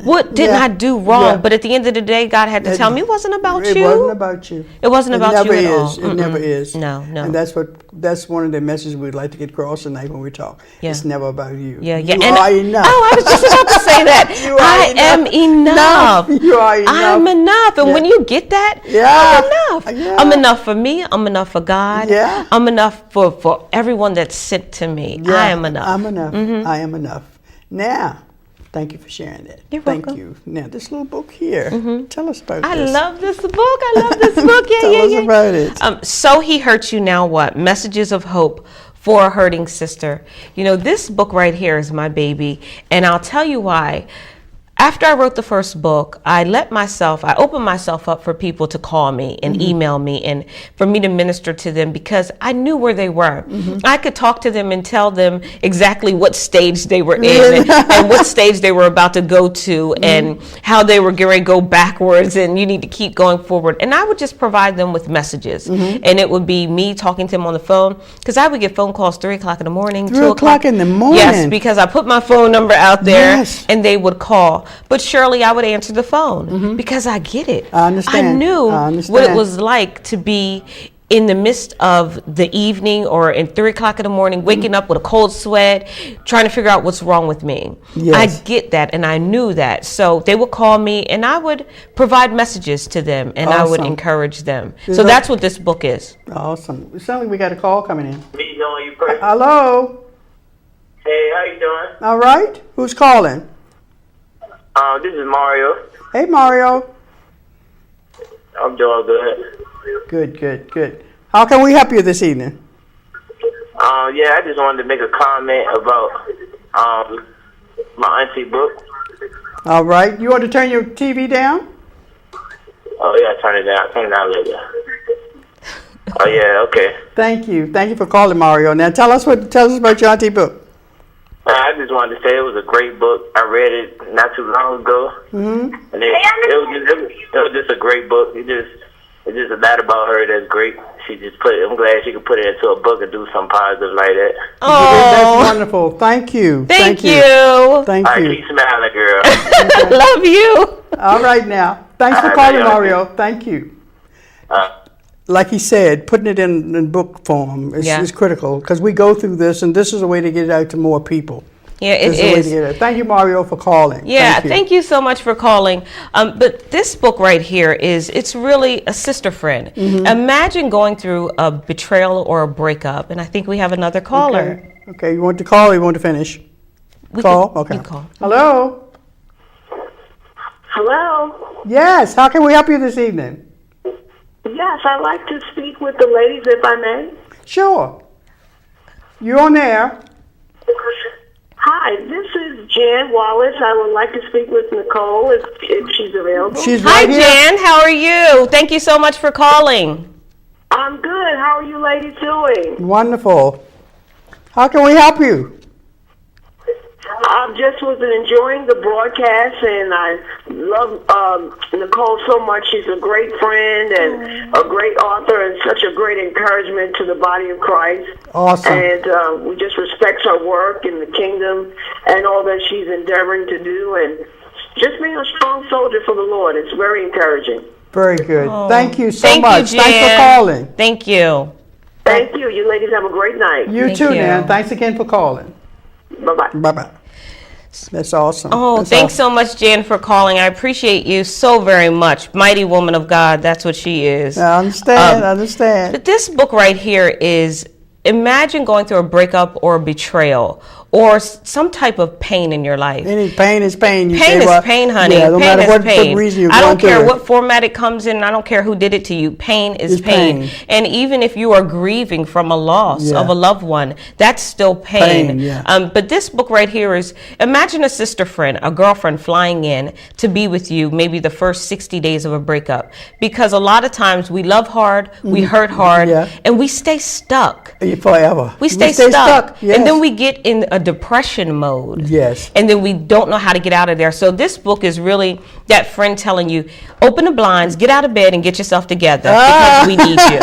What didn't I do wrong? But at the end of the day, God had to tell me it wasn't about you. It wasn't about you. It wasn't about you at all. It never is. No. And that's one of the messages we'd like to get across tonight when we talk. It's never about you. You are enough. Oh, I was just about to say that. I am enough. You are enough. I'm enough. And when you get that, I'm enough. I'm enough for me. I'm enough for God. I'm enough for everyone that's sent to me. I am enough. I'm enough. I am enough. Now, thank you for sharing that. You're welcome. Thank you. Now, this little book here, tell us about this. I love this book. Tell us about it. So He Hurt You, Now What? Messages of Hope for a Hurting Sister. You know, this book right here is my baby, and I'll tell you why. After I wrote the first book, I opened myself up for people to call me and email me, and for me to minister to them, because I knew where they were. I could talk to them and tell them exactly what stage they were in and what stage they were about to go to, and how they were going to go backwards, and you need to keep going forward. And I would just provide them with messages, and it would be me talking to them on the phone, because I would get phone calls 3 o'clock in the morning, 2 o'clock in the morning. Yes, because I put my phone number out there, and they would call. But Shirley, I would answer the phone because I get it. I understand. I knew what it was like to be in the midst of the evening or in 3 o'clock in the morning, waking up with a cold sweat, trying to figure out what's wrong with me. I get that, and I knew that. So they would call me, and I would provide messages to them, and I would encourage them. So that's what this book is. Awesome. It sounds like we got a call coming in. Me knowing you personally. Hello. Hey, how you doing? All right. Who's calling? This is Mario. Hey, Mario. I'm doing good. Good. How can we help you this evening? I just wanted to make a comment about My auntie Brooke. All right. You want to turn your TV down? Oh yeah, turn it down. Turn it down a little bit. Oh yeah, okay. Thank you. Thank you for calling, Mario. Now tell us about your auntie book. I just wanted to say it was a great book. I read it not too long ago, and it was just a great book. It's just a lot about her that's great. I'm glad she could put it into a book and do something positive like that. Oh, that's wonderful. Thank you. Thank you. Thank All right, you. keep smiling, girl. Love you. All right now. Thanks for All right, calling, y'all. Mario. Thank you. Like he said, putting it in book form is critical because we go through this, and this is a way to get it out to more people. Yeah, it This a way to is. get it. Thank you, Mario, for calling. Yeah, thank you so much for calling. But this book right here it's really a sister friend. Imagine going through a betrayal or a breakup, and I think we have another caller. Okay. You want to call or you want to finish? Call? Okay. You call. Hello? Hello. Yes. How can we help you this evening? Yes, I'd like to speak with the ladies, if I may. Sure. You're on air. Hi, this is Jan Wallace. I would like to speak with Nicole if she's available. She's Hi, right here. Jan. How are you? Thank you so much for calling. I'm good. How are you ladies doing? Wonderful. How can we help you? I just was enjoying the broadcast, and I love Nicole so much. She's a great friend and a great author and such a great encouragement to the body of Christ. Awesome. And we just respect her work in the kingdom and all that she's endeavoring to do, and just being a strong soldier for the Lord. It's very encouraging. Very good. Thank you so Thank much. you, Thanks for Jan. calling. Thank you. Thank you. You ladies have a great night. You Thank too, you. Nan. Thanks again for calling. Bye-bye. Bye-bye. That's awesome. Oh, That's thanks awesome. so much, Jan, for calling. I appreciate you so very much. Mighty woman of God, that's what she is. I understand. I understand. But this book right here is, imagine going through a breakup or a betrayal or some type of pain in your life. Any pain is pain. You Pain say, is well, pain, honey. Yeah, no pain matter is what pain. reason you're I don't going through care it. what format it comes in. I don't care who did it to you. Pain is It's pain. pain. And even if you are grieving from a loss Yeah. of a loved one, that's still pain. Pain, yeah. But this book right here is, imagine a sister friend, a girlfriend flying in to be with you maybe the first 60 days of a breakup. Because a lot of times we love hard, we hurt hard, Yeah. and we stay stuck. Forever. We stay stuck. Yes. And then we get in a depression mode. Yes. And then we don't know how to get out of there. So this book is really that friend telling you, open the blinds, get out of bed, and get yourself together because we need you.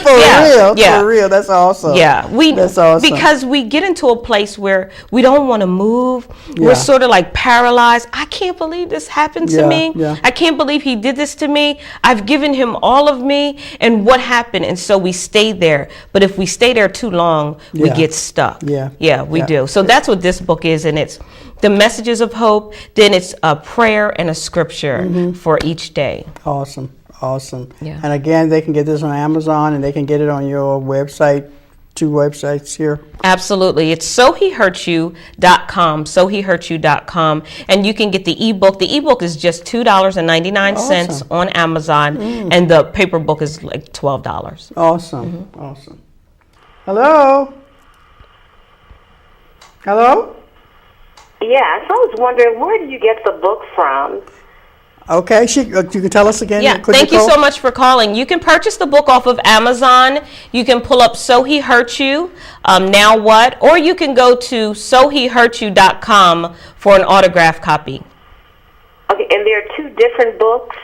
For real. Yeah. For real. That's awesome. Yeah, That's awesome. because we get into a place where we don't want to move. Yeah. We're sort of like paralyzed. I can't believe this happened to Yeah, me. yeah. I can't believe he did this to me. I've given him all of me, and what happened? And so we stay there. But if we stay there too long, we Yeah. get stuck. Yeah. We Yeah. do. So that's what this book is, and it's the messages of hope. Then it's a prayer and a scripture for each day. Awesome. Awesome. Yeah. And again, they can get this on Amazon, and they can get it on your website. 2 websites here. Absolutely. It's sohehurtyou.com, sohehurtyou.com, and you can get the ebook. The ebook is just $2.99 Awesome. on Amazon, and the paper book is like $12. Awesome. Awesome. Hello? Hello? Yes, I was wondering, where do you get the book from? Okay, you can tell us again. Yeah, Could thank you call? so much for calling. You can purchase the book off of Amazon. You can pull up So He Hurt You, Now What? Or you can go to sohehurtyou.com for an autographed copy. Okay, and there are 2 different books?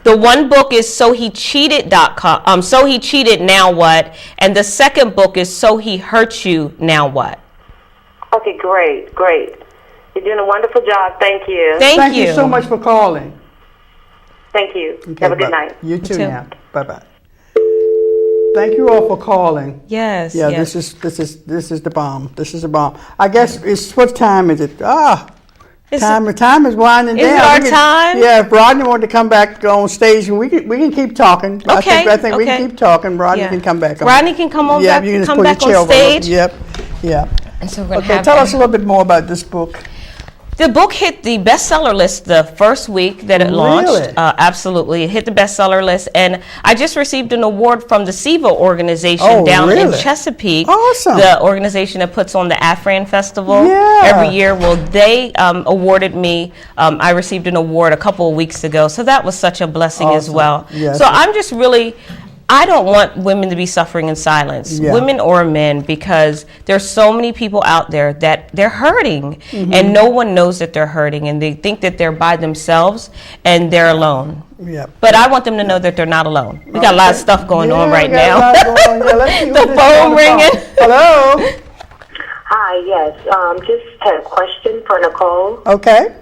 The one book is sohecheated.com, So He Cheated, Now What? And the second book is So He Hurt You, Now What? Okay, great. You're doing a wonderful job. Thank you. Thank you so much for calling. Thank you. Okay, Have a good night. You too too. now. Bye-bye. Thank you all for calling. Yes. Yeah, yes. this is the bomb. This is the bomb. I guess it's what time is it? Time is winding Is it down. our We can- time? Yeah, if Rodney wanted to come back on stage, we can keep talking. Okay, I think we okay. can keep talking. Rodney Yeah. can come back. Rodney can come on back, you can just come put your back chair on over. stage. Yep. Yeah. And so we're gonna Okay, have tell us a little bit more about this book. The book hit the bestseller list the first week that it launched. Really? Absolutely. It hit the bestseller list. And I just received an award from the SIVA organization Oh, down in really? Chesapeake. Awesome. The organization that puts on the Afran Festival Yeah. every year. Well, they awarded me, I received an award a couple of weeks ago. So that was such a blessing as Awesome. well. Yes. So I'm just really, I don't want women to be suffering in silence, Yeah. women or men, because there's so many people out there that they're hurting Mm-hmm. and no one knows that they're hurting and they think that they're by themselves and they're alone. Yep. But I want them to know that they're not alone. We got a lot of stuff going on right we got a now. lot going on. Yeah, let's see who The this is phone on the ringing. Hello. Hi, yes. Just had a question for Nicole. Okay.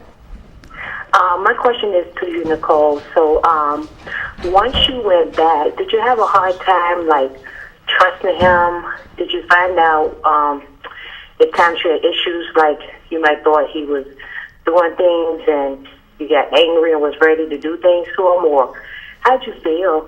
My question is to you, Nicole. So, once you went back, did you have a hard time, like, trusting him? Did you find out at times you had issues, like you might thought he was doing things and you got angry and was ready to do things to him, or how'd you feel?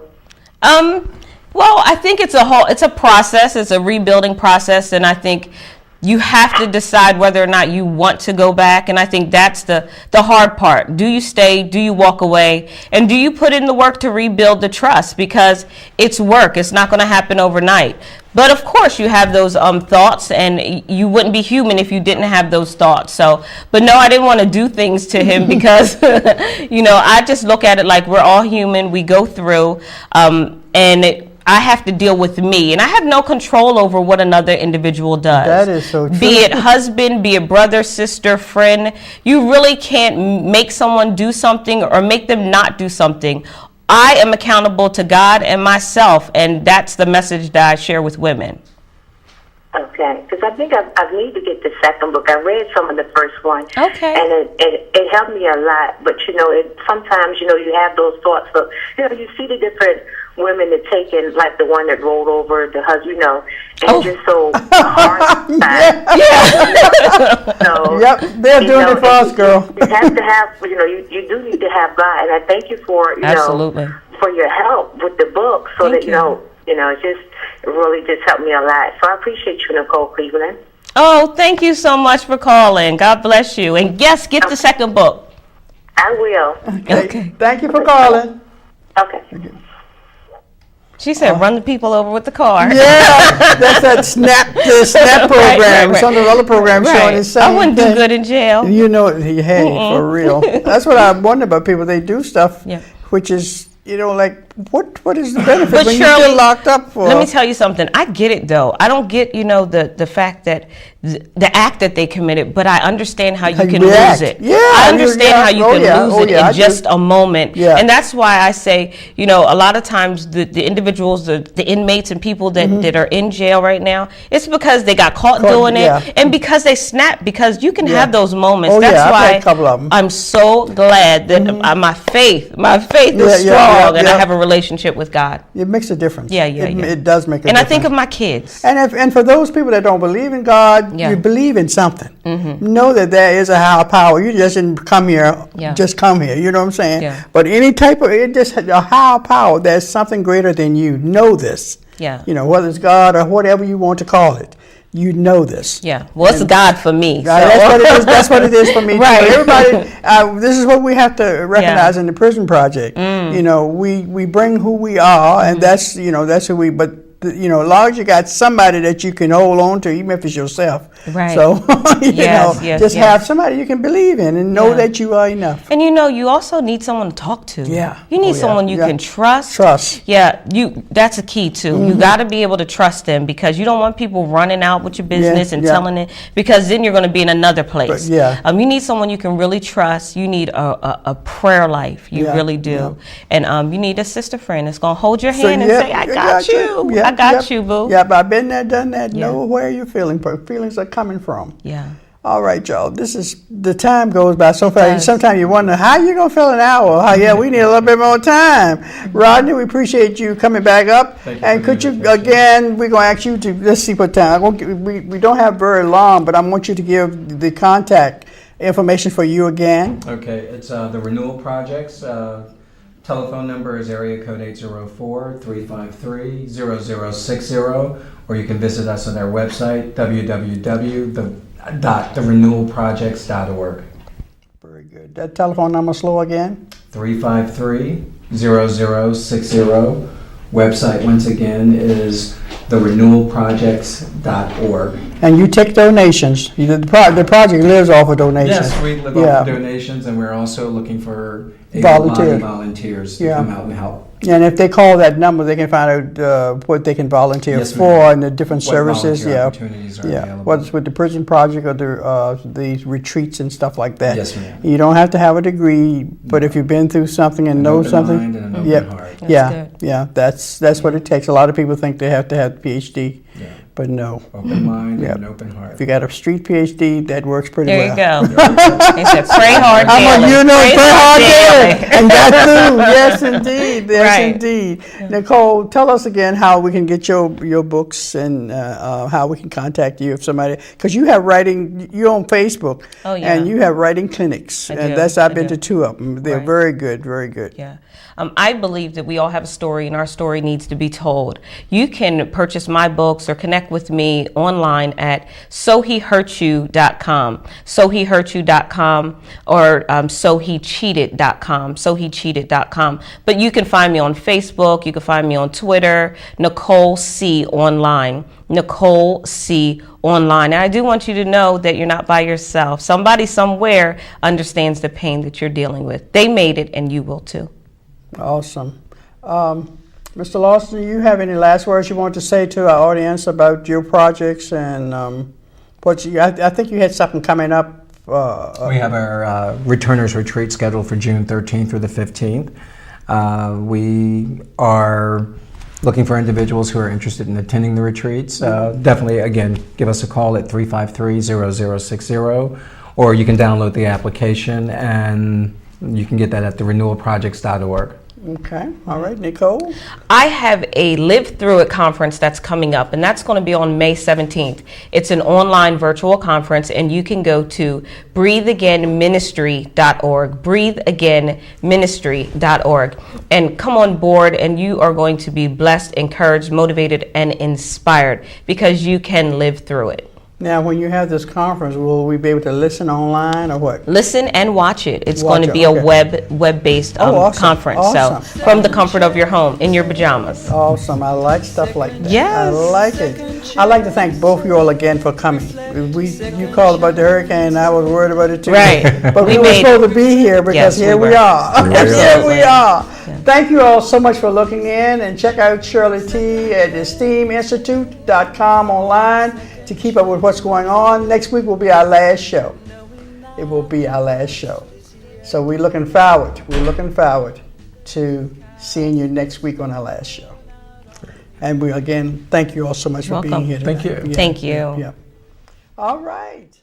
Well, I think it's a process. It's a rebuilding process, and I think you have to decide whether or not you want to go back, and I think that's the hard part. Do you stay? Do you walk away? And do you put in the work to rebuild the trust? Because it's work. It's not going to happen overnight. But of course, you have those thoughts, and you wouldn't be human if you didn't have those thoughts. So, but no, I didn't want to do things to him because, I just look at it like we're all human. We go through, I have to deal with me, and I have no control over what another individual does. That is so true. Be it husband, be it brother, sister, friend. You really can't make someone do something or make them not do something. I am accountable to God and myself, and that's the message that I share with women. Okay, because I think I need to get the second book. I read some of the first one. Okay. And it helped me a lot. But, sometimes, you have those thoughts. But, you see the different women that taken, like the one that rolled over the husband, and just so hard. So, Yep, they're doing it for us, girl. You have to have, you do need to have God. And I thank you for, Absolutely. for your help with the book so Thank that, you. It really just helped me a lot. So I appreciate you, Nicole Cleveland. Oh, thank you so much for calling. God bless you. And yes, get the second book. I will. Okay. Thank you for calling. Okay. She said, run the people over with the car. Yeah, that's that SNAP program. right. Some of the other programs showing the same I wouldn't do thing. good in jail. Hey, for real. That's what I wonder about people. They do stuff, Yeah. which is, like, what is the benefit But when Shirley, you get locked up for? Let me tell you something. I get it, though. I don't get, the fact that the act that they committed, but I understand how you can react. lose it. Yeah, I understand how you can lose it I in just a moment. Yeah. And that's why I say, a lot of times the individuals, the inmates and people that are in jail right now, it's because they got caught doing yeah. it and because they snapped, because you can Yeah. have those moments. Oh, That's yeah, I've why had a couple of 'em. I'm so glad that my faith is strong and I have a relationship with God. It makes a difference. Yeah. It does make a And I difference. think of my kids. And for those people that don't believe in God, Yeah. you believe in something. Know that there is a higher power. You just didn't come here, Yeah. just come here. You know what I'm saying? Yeah. But any type of, it just a higher power. There's something greater than you. Know this. Yeah. Whether it's God or whatever you want to call it. You know this. Yeah. Well, it's God for me. So. That's what it is. That's what it is for me. Too. Right. Everybody, this is what we have to recognize in the Prison Project. We bring who we are, and that's who we. But as long as you got somebody that you can hold on to, even if it's yourself. Right. So Yes, have somebody you can believe in and know that you are enough. And you also need someone to talk to. Yeah. You need Oh, yeah. someone you Yeah. can trust. Trust. Yeah, that's a key too. You got to be able to trust them because you don't want people running out with your business and telling it, because then you're going to be in another place. But, yeah. You need someone you can really trust. You need a prayer life. You really do. Yeah. And you need a sister friend that's going to hold your hand and say, I got you. Yeah, I got you, boo. Yeah, but I've been there, done that. Yeah. Know where your feelings are coming from. Yeah. All right, y'all. The time goes by so fast. does. Sometimes you wonder how you gonna fill an hour. We need a little bit more time. Rodney, we appreciate you coming back up. Thank you And for could the you invitation. again? We're gonna ask you to let's see what time. We don't have very long, but I want you to give the contact information for you again. Okay, it's the Renewal Projects. Telephone number is area code 804-353-0060, or you can visit us on our website, www.therenewalprojects.org. good. That telephone number slow again? 353-0060. Website, once again, is therenewalprojects.org. And you take donations. The project lives off of donations. Yes, we live off of donations, and we're also looking for volunteers to come out and help. And if they call that number, they can find out what they can volunteer for and the different services. Opportunities are available. Whether it's with the prison project or the retreats and stuff like that. Yes, ma'am. You don't have to have a degree, but if you've been through something and know something, mind and an open heart. That's what it takes. A lot of people think they have to have a PhD. Yeah. But no. Open mind and an open heart. If you got a street PhD, that works pretty well. There you go. He said, pray hard daily. Pray hard daily. And that too. Yes, indeed. Yes, indeed. Yeah. Nicole, tell us again how we can get your books and how we can contact you if somebody, because you have writing, you're on Facebook. Oh, yeah. And you have writing clinics. I've been to 2 of them. They're very good, very good. Yeah. I believe that we all have a story, and our story needs to be told. You can purchase my books or connect with me online at sohehurtyou.com, sohehurtyou.com, or sohecheated.com. But you can find me on Facebook. You can find me on Twitter, Nicole C. Online. Nicole C. Online. And I do want you to know that you're not by yourself. Somebody somewhere understands the pain that you're dealing with. They made it, and you will too. Awesome. Mr. Lofton, do you have any last words you want to say to our audience about your projects and I think you had something coming up. We have our Returners Retreat scheduled for June 13th through the 15th. We are looking for individuals who are interested in attending the retreats. Definitely, again, give us a call at 353-0060, or you can download the application, and you can get that at therenewalprojects.org. Okay. All right, Nicole? I have a Live Through It conference that's coming up, and that's going to be on May 17th. It's an online virtual conference, and you can go to breatheagainministry.org, breatheagainministry.org, and come on board, and you are going to be blessed, encouraged, motivated, and inspired, because you can live through it. Now, when you have this conference, will we be able to listen online or what? Listen and watch it. It's going to be a web-based awesome. conference. Awesome. So from the comfort of your home, in your pajamas. Awesome. I like stuff like that. Yes. I like it. I'd like to thank both of you all again for coming. You called about the hurricane, and I was worried about it too. Right. But we were supposed to be here because here we are. Here we are. Yeah. Thank you all so much for looking in, and check out Shirley T at esteeminstitute.com online to keep up with what's going on. Next week will be our last show. It will be our last show. So we're looking forward to seeing you next week on our last show. And we again thank you all so much for being here today. Thank you. Thank you. Yeah. All right.